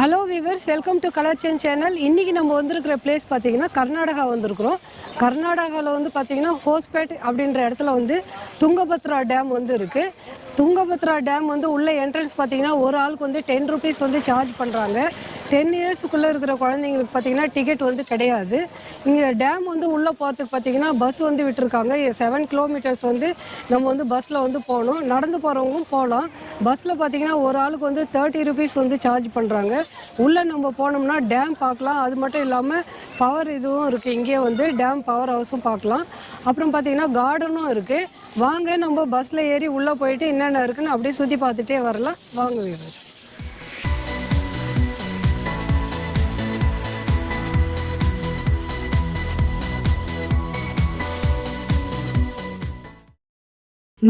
Hello viewers, welcome to colour change channel. இன்றைக்கி நம்ம வந்திருக்கிற பிளேஸ் பார்த்திங்கன்னா கர்நாடகா வந்திருக்கிறோம். கர்நாடகாவில் வந்து பார்த்திங்கன்னா ஹோஸ்பேட் அப்படின்ற இடத்துல வந்து துங்கபத்ரா டேம் வந்து இருக்குது. துங்கபத்ரா டேம் வந்து உள்ள என்ட்ரன்ஸ் பார்த்திங்கன்னா ஒரு ஆளுக்கு வந்து 10 ருபீஸ் வந்து சார்ஜ் பண்ணுறாங்க. 10 இயர்ஸுக்குள்ளே இருக்கிற குழந்தைங்களுக்கு பார்த்திங்கன்னா டிக்கெட் வந்து கிடையாது. இங்கே டேம் வந்து உள்ளே போகிறதுக்கு பார்த்திங்கன்னா பஸ் வந்து விட்டுருக்காங்க. 7 கிலோமீட்டர்ஸ் வந்து நம்ம வந்து பஸ்ஸில் வந்து போகணும். நடந்து போகிறவங்களும் போகலாம். பஸ்ஸில் பார்த்திங்கன்னா ஒரு ஆளுக்கு வந்து 30 ருபீஸ் வந்து சார்ஜ் பண்ணுறாங்க. உள்ளே நம்ம போனோம்னா டேம் பார்க்கலாம். அது மட்டும் இல்லாமல் பவர் இதுவும் இருக்குது. இங்கேயே வந்து டேம் பவர் ஹவுஸும் பார்க்கலாம். அப்புறம் பார்த்திங்கன்னா கார்டனும் இருக்குது. வாங்க நம்ம பஸ்ஸில் ஏறி உள்ளே போயிட்டு என்னென்ன இருக்குன்னு அப்படியே சுற்றி பார்த்துட்டே வரலாம். வாங்க வீரர்.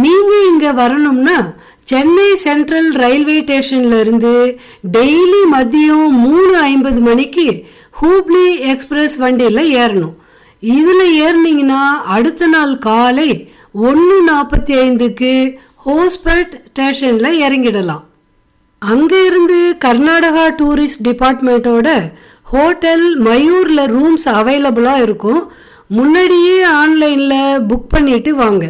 நீங்க இங்க வரணும்னா சென்னை சென்ட்ரல் ரயில்வே ஸ்டேஷன்ல இருந்து டெய்லி மதியம் 3:50 மணிக்கு ஹூப்ளி எக்ஸ்பிரஸ் வண்டியில ஏறணும். இதுல ஏறினீங்கன்னா அடுத்த நாள் காலை 1:45க்கு ஹோஸ்பேட் ஸ்டேஷன்ல இறங்கிடலாம். அங்க இருந்து கர்நாடகா டூரிஸ்ட் டிபார்ட்மெண்ட்டோட ஹோட்டல் மயூர்ல ரூம்ஸ் அவைலபிளா இருக்கும். முன்னாடியே ஆன்லைன்ல புக் பண்ணிட்டு வாங்க.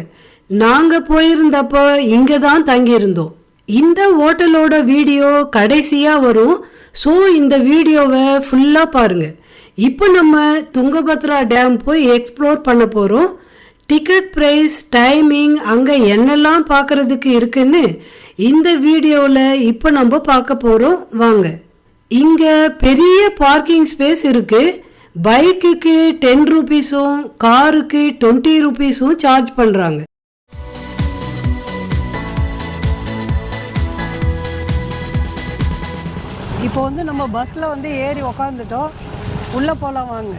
நாங்க போயிருந்தப்ப இங்க தான் தங்கியிருந்தோம். இந்த ஹோட்டலோட வீடியோ கடைசியா வரும். ஸோ இந்த வீடியோவை ஃபுல்லா பாருங்க. இப்போ நம்ம துங்கபத்ரா டேம் போய் எக்ஸ்ப்ளோர் பண்ண போறோம். டிக்கெட் பிரைஸ், டைமிங், அங்க என்னெல்லாம் பார்க்கறதுக்கு இருக்குன்னு இந்த வீடியோவில் இப்போ நம்ம பார்க்க போறோம். வாங்க. இங்க பெரிய பார்க்கிங் ஸ்பேஸ் இருக்கு. பைக்குக்கு 10 ருபீஸும் காருக்கு 20 ருபீஸும் சார்ஜ் பண்றாங்க. இப்போ வந்து நம்ம பஸ்ஸில் வந்து ஏறி உக்காந்துட்டோம். உள்ளே போகலாம் வாங்க.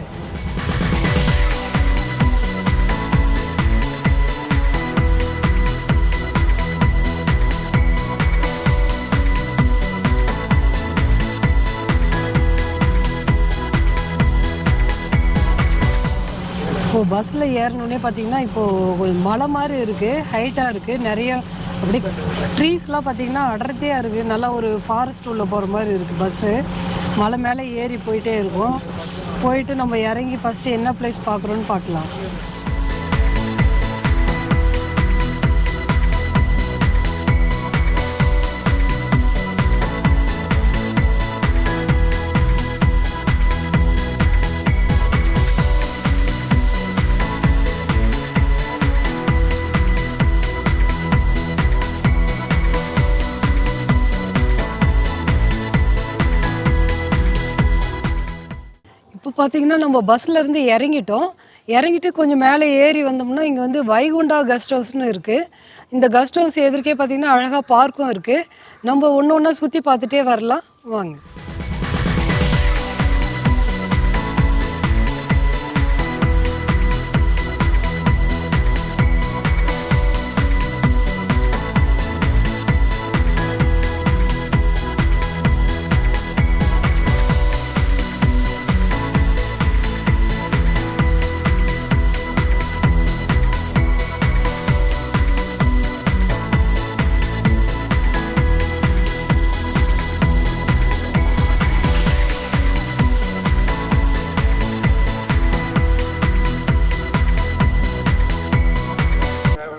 இப்போது பஸ்ஸில் ஏறணுன்னே பார்த்தீங்கன்னா இப்போது கொஞ்சம் மலை மாதிரி இருக்குது, ஹைட்டாக இருக்குது. நிறைய அப்படி ட்ரீஸ்லாம் பார்த்திங்கன்னா அடர்த்தியாக இருக்குது. நல்லா ஒரு ஃபாரஸ்ட் உள்ளே போகிற மாதிரி இருக்குது பஸ்ஸு. மலை மேலே ஏறி போயிட்டே இருக்கும். போயிட்டு நம்ம இறங்கி ஃபஸ்ட்டு என்ன பிளேஸ் பார்க்குறோன்னு பார்க்கலாம். இப்போ பார்த்தீங்கன்னா நம்ம பஸ்ஸில் இறங்கிட்டோம். இறங்கிட்டு கொஞ்சம் மேலே ஏறி வந்தோம்னா இங்கே வந்து வைகுண்டா கெஸ்ட் ஹவுஸ்னு இருக்குது. இந்த கெஸ்ட் ஹவுஸ் எதிர்க்கே பார்த்திங்கன்னா அழகாக பார்க்கும் இருக்குது. நம்ம ஒன்று ஒன்றா சுற்றி பார்த்துட்டே வரலாம் வாங்க.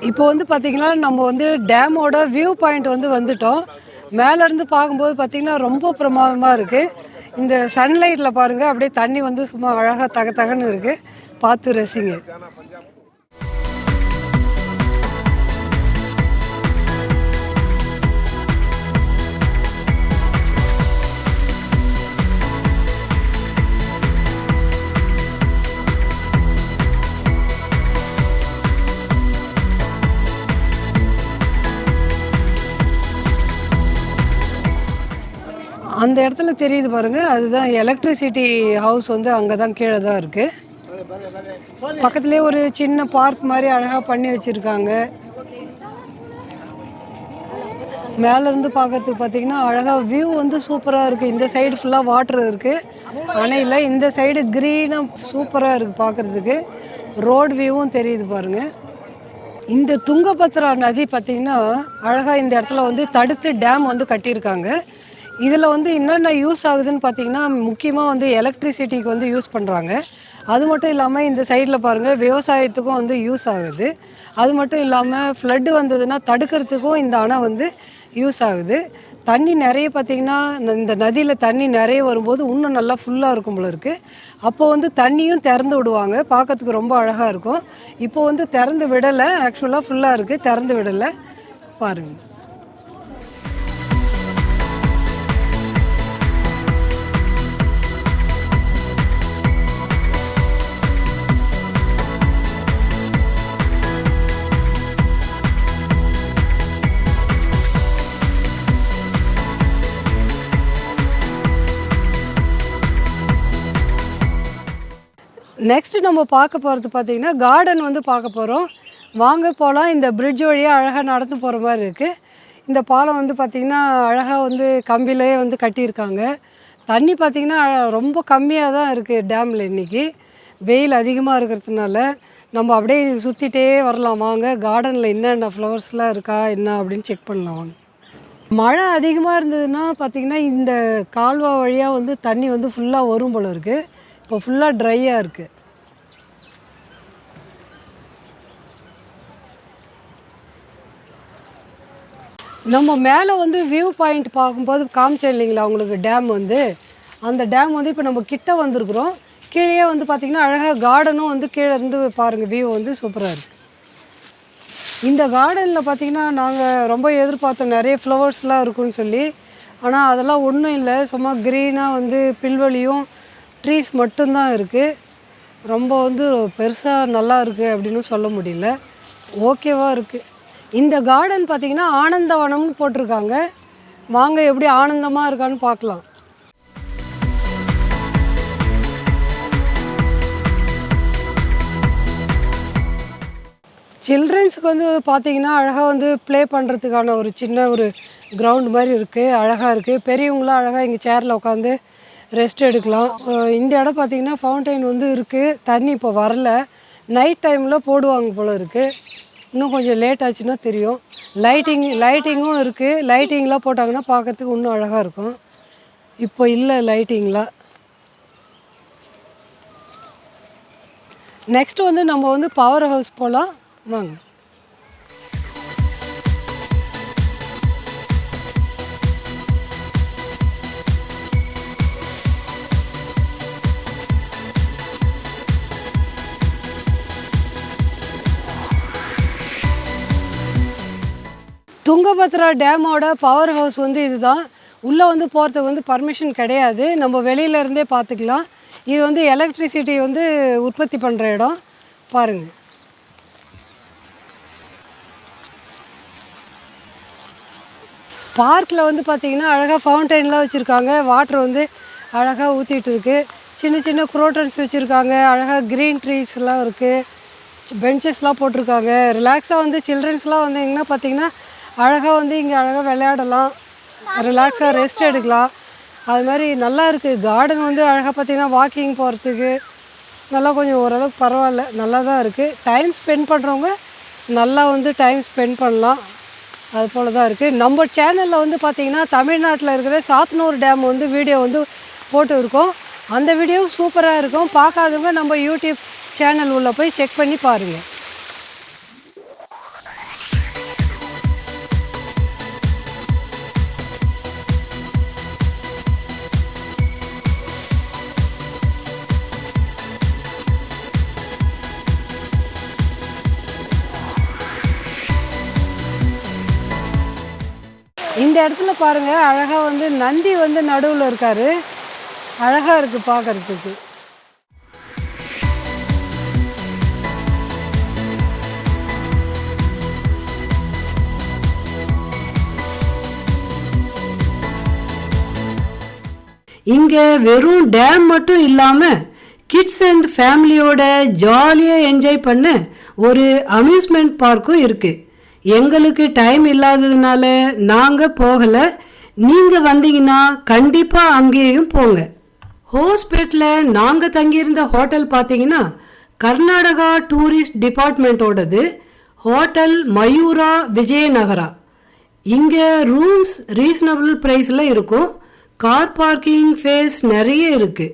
இப்போ வந்து பார்த்திங்கன்னா நம்ம வந்து டேமோட வியூ பாயிண்ட் வந்து வந்துட்டோம். மேலேருந்து பார்க்கும்போது பார்த்திங்கன்னா ரொம்ப பிரமாதமாக இருக்குது. இந்த சன்லைட்டில் பாருங்கள், அப்படியே தண்ணி வந்து சும்மா அழகாக தகன்னு இருக்குது. பார்த்து ரசிங்க. அந்த இடத்துல தெரியுது பாருங்கள், அதுதான் எலக்ட்ரிசிட்டி ஹவுஸ் வந்து அங்கே தான் கீழே தான் இருக்குது. பக்கத்துலேயே ஒரு சின்ன பார்க் மாதிரி அழகாக பண்ணி வச்சுருக்காங்க. மேலேருந்து பார்க்குறதுக்கு பார்த்திங்கன்னா அழகாக வியூ வந்து சூப்பராக இருக்குது. இந்த சைடு ஃபுல்லாக வாட்டர் இருக்குது, அணையில். இந்த சைடு க்ரீனாக சூப்பராக இருக்குது பார்க்குறதுக்கு. ரோடு வியூவும் தெரியுது பாருங்கள். இந்த துங்கபத்ரா நதி பார்த்திங்கன்னா அழகாக இந்த இடத்துல வந்து தடுத்து டேம் வந்து கட்டியிருக்காங்க. இதில் வந்து என்னென்ன யூஸ் ஆகுதுன்னு பார்த்தீங்கன்னா முக்கியமாக வந்து எலக்ட்ரிசிட்டிக்கு வந்து யூஸ் பண்ணுறாங்க. அது மட்டும் இல்லாமல் இந்த சைடில் பாருங்கள் விவசாயத்துக்கும் வந்து யூஸ் ஆகுது. அது மட்டும் இல்லாமல் ஃப்ளட்டு வந்ததுன்னா தடுக்கிறதுக்கும் இந்த அணை வந்து யூஸ் ஆகுது. தண்ணி நிறைய பார்த்திங்கன்னா இந்த நதியில் தண்ணி நிறைய வரும்போது இன்னும் நல்லா ஃபுல்லாக இருக்கும் போல இருக்குது. அப்போ வந்து தண்ணியும் திறந்து விடுவாங்க, பார்க்கறதுக்கு ரொம்ப அழகாக இருக்கும். இப்போ வந்து திறந்து விடலை, ஆக்சுவலாக ஃபுல்லாக இருக்குது, திறந்து விடலை பாருங்கள். நெக்ஸ்ட்டு நம்ம பார்க்க போகிறது பார்த்திங்கன்னா கார்டன் வந்து பார்க்க போகிறோம். வாங்க போகலாம். இந்த பிரிட்ஜ் வழியாக அழகாக நடந்து போகிற மாதிரி இருக்குது. இந்த பாலம் வந்து பார்த்திங்கன்னா அழகாக வந்து கம்பிலே வந்து கட்டியிருக்காங்க. தண்ணி பார்த்திங்கன்னா ரொம்ப கம்மியாக தான் இருக்குது டேமில். இன்றைக்கி வெயில் அதிகமாக இருக்கிறதுனால நம்ம அப்படியே சுற்றிட்டே வரலாம். வாங்க கார்டனில் என்னென்ன ஃப்ளவர்ஸ்லாம் இருக்கா என்ன அப்படின்னு செக் பண்ணலாம் வாங்க. மழை அதிகமாக இருந்ததுன்னா பார்த்திங்கன்னா இந்த கால்வா வழியாக வந்து தண்ணி வந்து ஃபுல்லாக வரும் போல் இருக்குது. இப்போ ஃபுல்லாக ட்ரையாக இருக்குது. நம்ம மேலே வந்து வியூ பாயிண்ட் பார்க்கும்போது காமிச்சேன் இல்லைங்களா உங்களுக்கு டேம் வந்து, அந்த டேம் வந்து இப்போ நம்ம கிட்ட வந்திருக்குறோம். கீழே வந்து பார்த்திங்கன்னா அழகாக கார்டனும் வந்து கீழே இருந்து பாருங்கள், வியூ வந்து சூப்பராக இருக்குது. இந்த கார்டனில் பார்த்திங்கன்னா நாங்கள் ரொம்ப எதிர்பார்த்தோம் நிறைய ஃப்ளவர்ஸ்லாம் இருக்குன்னு சொல்லி. ஆனால் அதெல்லாம் ஒன்றும் இல்லை, சும்மா க்ரீனாக வந்து பில்வெளியும் ட்ரீஸ் மட்டும்தான் இருக்குது. ரொம்ப வந்து பெருசாக நல்லா இருக்குது அப்படின்னு சொல்ல முடியல, ஓகேவாக இருக்குது. இந்த கார்டன் பார்த்திங்கன்னா ஆனந்தவனம்னு போட்டிருக்காங்க. வாங்க எப்படி ஆனந்தமாக இருக்கான்னு பார்க்கலாம். சில்ட்ரன்ஸுக்கு வந்து பார்த்திங்கன்னா அழகாக வந்து ப்ளே பண்ணுறதுக்கான ஒரு சின்ன ஒரு கிரவுண்ட் மாதிரி இருக்குது, அழகாக இருக்குது. பெரியவங்களாம் அழகாக இங்கே சேரில் உட்காந்து ரெஸ்ட் எடுக்கலாம். இந்த இடம் பார்த்திங்கன்னா ஃபவுண்டைன் வந்து இருக்குது, தண்ணி இப்போ வரல, நைட் டைமில் போடுவாங்க போல் இருக்குது. இன்னும் கொஞ்சம் லேட் ஆச்சுன்னா தெரியும். லைட்டிங்கும் இருக்குது, லைட்டிங்லாம் போட்டாங்கன்னா பார்க்குறதுக்கு இன்னும் அழகாக இருக்கும். இப்போ இல்லை லைட்டிங்லாம். நெக்ஸ்ட்டு வந்து நம்ம வந்து பவர் ஹவுஸ் போகலாம் வாங்க. துங்கபத்ரா டேமோட பவர் ஹவுஸ் வந்து இதுதான். உள்ளே வந்து போகிறதுக்கு வந்து பர்மிஷன் கிடையாது, நம்ம வெளியிலேருந்தே பார்த்துக்கலாம். இது வந்து எலக்ட்ரிசிட்டி வந்து உற்பத்தி பண்ணுற இடம் பாருங்கள். பார்க்கில் வந்து பார்த்திங்கன்னா அழகாக ஃபவுண்டைன்லாம் வச்சுருக்காங்க, வாட்டர் வந்து அழகாக ஊற்றிட்டு இருக்குது. சின்ன சின்ன குரோட்டன்ஸ் வச்சுருக்காங்க, அழகாக க்ரீன் ட்ரீஸ்லாம் இருக்குது, பெஞ்சஸ்லாம் போட்டிருக்காங்க. ரிலாக்ஸாக வந்து சில்ட்ரன்ஸ்லாம் வந்தீங்கன்னா பார்த்திங்கன்னா அழகாக வந்து இங்கே அழகாக விளையாடலாம், ரிலாக்ஸாக ரெஸ்ட் எடுக்கலாம். அது மாதிரி நல்லா இருக்குது கார்டன் வந்து அழகாக பார்த்திங்கன்னா வாக்கிங் போகிறதுக்கு நல்லா கொஞ்சம் ஓரளவுக்கு பரவாயில்ல, நல்லா தான் இருக்குது. டைம் ஸ்பெண்ட் பண்ணுறவங்க நல்லா வந்து டைம் ஸ்பெண்ட் பண்ணலாம், அது போல் தான் இருக்குது. நம்ம சேனலில் வந்து பார்த்திங்கன்னா தமிழ்நாட்டில் இருக்கிற சாத்தனூர் டேம் வந்து வீடியோ வந்து போட்டு இருக்கோம். அந்த வீடியோ சூப்பராக இருக்கும், பார்க்காதவங்க நம்ம யூடியூப் சேனல் உள்ளே போய் செக் பண்ணி பாருங்கள். இந்த இடத்துல பாருங்கள் அழகாக வந்து நந்தி வந்து நடுவில் இருக்கார், அழகாக இருக்குது பார்க்குறதுக்கு. இங்கே வெறும் டேம் மட்டும் இல்லாமல் கிட்ஸ் அண்ட் ஃபேமிலியோட ஜாலியாக என்ஜாய் பண்ண ஒரு அம்யூஸ்மெண்ட் பார்க்கும் இருக்குது. எங்களுக்கு டைம் இல்லாததுனால நாங்கள் போகலை, நீங்கள் வந்தீங்கன்னா கண்டிப்பாக அங்கேயும் போங்க. ஹோஸ்பேட்டில் நாங்கள் தங்கியிருந்த ஹோட்டல் பார்த்தீங்கன்னா கர்நாடகா டூரிஸ்ட் டிபார்ட்மெண்ட்டோடது ஹோட்டல் மயூரா விஜயநகரா. இங்கே ரூம்ஸ் ரீசனபிள் ப்ரைஸில் இருக்கும், கார் பார்க்கிங் ஃபேஸ் நிறைய இருக்கு.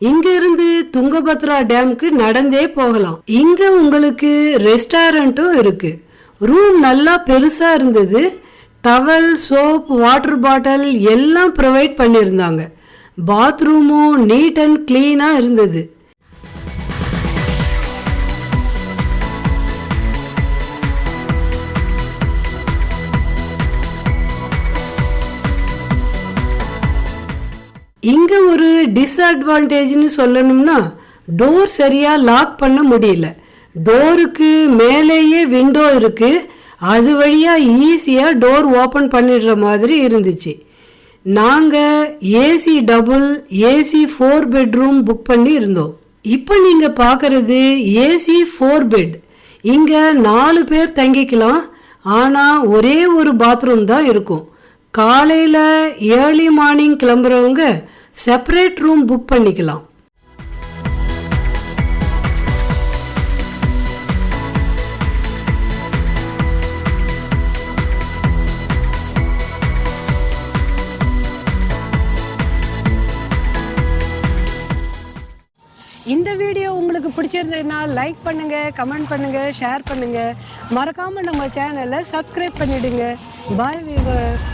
இங்க இருந்து துங்கபத்ரா டேம்க்கு நடந்தே போகலாம். இங்க உங்களுக்கு ரெஸ்டாரண்ட்டும் இருக்கு. ரூம் நல்லா பெருசா இருந்தது. டவல், சோப், வாட்டர் பாட்டில் எல்லாம் ப்ரொவைட் பண்ணியிருந்தாங்க. பாத்ரூமும் நீட் அண்ட் கிளீனா இருந்தது. இங்க ஒரு டிஸ்அட்வான்டேஜ்னு சொல்லணும்னா டோர் சரியா லாக் பண்ண முடியல. டோருக்கு மேலேயே விண்டோ இருக்கு. அது வழியா ஈஸியா டோர் ஓபன் பண்ணிடுற மாதிரி இருந்துச்சு. நாங்க AC double, AC 4 bedroom book பண்ணி இருந்தோம். இப்போ நீங்க பாக்குறது ஏசி 4 பெட். இங்க 4 பேர் தங்கிக்கலாம். ஆனா ஒரே ஒரு பாத்ரூம் தான் இருக்கும். காலையில ஏர்லி மார்னிங் கிளம்புறவங்க செப்பரேட் ரூம் புக் பண்ணிக்கலாம். இந்த வீடியோ உங்களுக்கு பிடிச்சிருந்ததுன்னா லைக் பண்ணுங்க, கமெண்ட் பண்ணுங்க, ஷேர் பண்ணுங்க. மறக்காம நம்ம சேனலை சப்ஸ்கிரைப் பண்ணிடுங்க. Bye viewers.